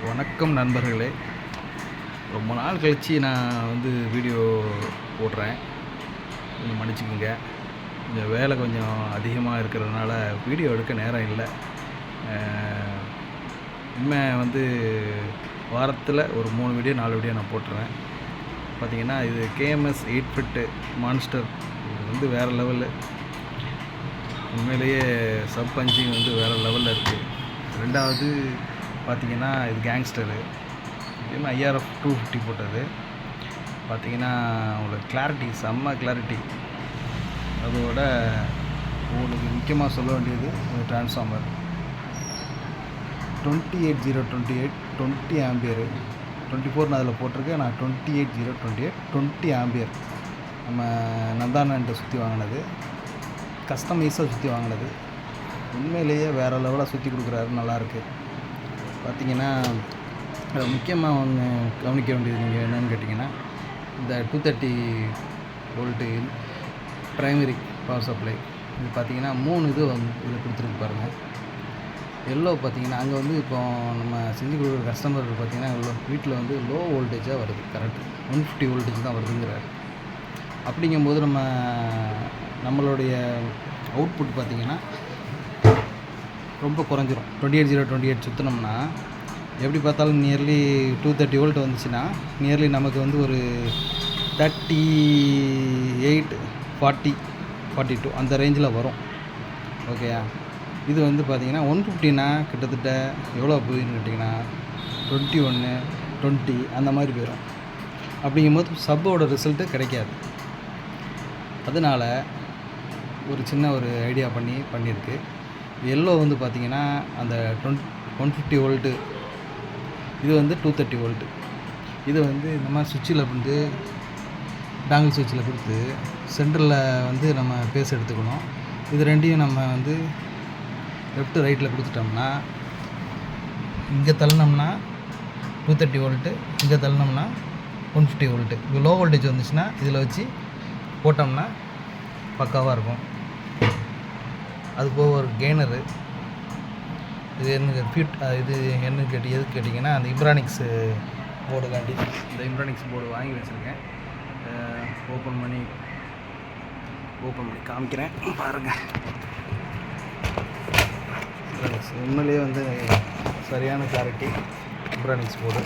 வணக்கம் நண்பர்களே. ரொம்ப நாள் கழித்து நான் வீடியோ போடுறேன். கொஞ்சம் மன்னிச்சுக்கோங்க. கொஞ்சம் வேலை கொஞ்சம் அதிகமாக இருக்கிறதுனால வீடியோ எடுக்க நேரம் இல்லை. இனிமேல் வாரத்தில் ஒரு 3 வீடியோ 4 வீடியோ நான் போட்டுருவேன். பார்த்திங்கன்னா இது KMS 8 ஃபிட் மான்ஸ்டர். இது வேறு லெவலு. உண்மையிலேயே சப் பஞ்சிங் வேறு லெவலில் இருக்குது. ரெண்டாவது பார்த்திங்கன்னா இது கேங்ஸ்டரு. இதுன்னு IRF 250 போட்டது. பார்த்திங்கன்னா உங்களுக்கு கிளாரிட்டி, செம்ம கிளாரிட்டி. அதோட உங்களுக்கு முக்கியமாக சொல்ல வேண்டியது டிரான்ஸ்ஃபார்மர் 28028 20 ஆம்பியரு. 24 நான் அதில் போட்டிருக்கேன். நான் 28028 20 ஆம்பியர். நம்ம நந்தானன்ட்ட சுற்றி வாங்கினது, கஸ்டமைஸாக சுற்றி வாங்கினது. உண்மையிலேயே வேறு லெவலாக சுற்றி கொடுக்குறாரு, நல்லாயிருக்கு. பார்த்திங்கன்னா முக்கியமாக ஒன்று கவனிக்க வேண்டியது நீங்கள் என்னென்னு கேட்டிங்கன்னா, இந்த 230 வோல்ட்டு ப்ரைமரி பவர் சப்ளை இது பார்த்திங்கன்னா 3 இது இதில் கொடுத்துருக்கு பாருங்கள். எல்லோ பார்த்திங்கன்னா அங்கே இப்போ நம்ம செஞ்சு கொடுக்குற கஸ்டமர் பார்த்திங்கன்னா வீட்டில் லோ வோல்டேஜாக வருது. கரெக்ட் 150 வோல்டேஜ் தான் வருதுங்கிறார். அப்படிங்கும்போது நம்மளுடைய அவுட்புட் பார்த்திங்கன்னா ரொம்ப குறைஞ்சிரும். 28028 சுற்றினோம்னா எப்படி பார்த்தாலும் நியர்லி 230 வோல்ட் வந்துச்சுன்னா நியர்லி நமக்கு ஒரு 38 40 42 அந்த ரேஞ்சில் வரும். ஓகேயா? இது பார்த்திங்கன்னா 150னா கிட்டத்தட்ட எவ்வளோ போயின்னு கேட்டிங்கன்னா 21 20 அந்த மாதிரி போயிடும். அப்படிங்கும்போது சப்போட ரிசல்ட்டு கிடைக்காது. அதனால் ஒரு சின்ன ஐடியா பண்ணியிருக்கு. எல்லோ பார்த்திங்கன்னா அந்த 150 வோல்ட்டு, இது 230 வோல்ட்டு. இது இந்த மாதிரி சுவிட்சில் டாங்கிள் சுவிட்சில் கொடுத்து சென்டரில் நம்ம பேஸ் எடுத்துக்கணும். இது ரெண்டையும் நம்ம லெஃப்ட் ரைட்டில் கொடுத்துட்டோம்னா, இங்கே தள்ளினோம்னா 230 வோல்ட்டு, இங்கே தள்ளினோம்னா 150 வோல்ட்டு. இது லோ வோல்டேஜ் வந்துச்சுன்னா இதில் வச்சு போட்டோம்னா பக்காவாக இருக்கும். அது போக ஒரு கெய்னரு. இது என்ன ஃபிட், இது என்ன எதுக்கு கேட்டிங்கன்னா அந்த இம்ப்ரானிக்ஸு போர்டுக்காண்டி இந்த இம்ப்ரானிக்ஸ் போர்டு வாங்கி வச்சுருக்கேன். ஓப்பன் பண்ணி காமிக்கிறேன் பாருங்கள். உண்மையிலேயே சரியான கிளாரிட்டி இம்ப்ரானிக்ஸ் போர்டு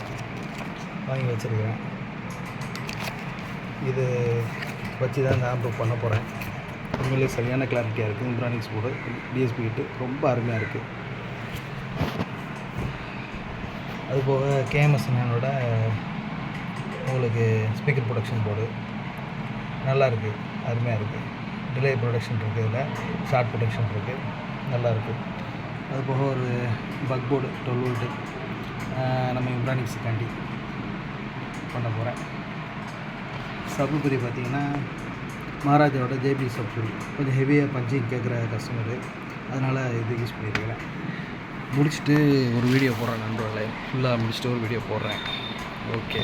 வாங்கி வச்சுருக்கேன். இது வச்சு தான் இந்த ஆம்பு பண்ண போகிறேன். உண்மையிலேயே சரியான கிளாரிட்டியாக இருக்குது. இம்ப்ரானிக்ஸ் போர்டு DSP கிட்டு ரொம்ப அருமையாக இருக்குது. அதுபோக KMS என்னோட உங்களுக்கு ஸ்பீக்கர் ப்ரொடக்ஷன் போர்டு நல்லாயிருக்கு, அருமையாக இருக்குது. டிலே ப்ரொடக்ஷன் இருக்குது, இதில் ஷார்ட் ப்ரொடக்ஷன் இருக்குது, நல்லாயிருக்கு. அதுபோக ஒரு பக் போர்டு 12 வோல்ட்டு நம்ம இம்ப்ரானிக்ஸுக்காண்டி பண்ண போகிறேன். சப்வூஃபர் பார்த்திங்கன்னா மகாராஜாவோட JB சப்வூஃபர் கொஞ்சம் ஹெவியாக பஞ்சிங் கேட்குற கஸ்டமரு, அதனால் இது யூஸ் பண்ணியிருக்கிறேன். முடிச்சுட்டு ஒரு வீடியோ போடுறேன் நண்பர்களே. ஃபுல்லாக முடிச்சுட்டு ஒரு வீடியோ போடுறேன். ஓகே.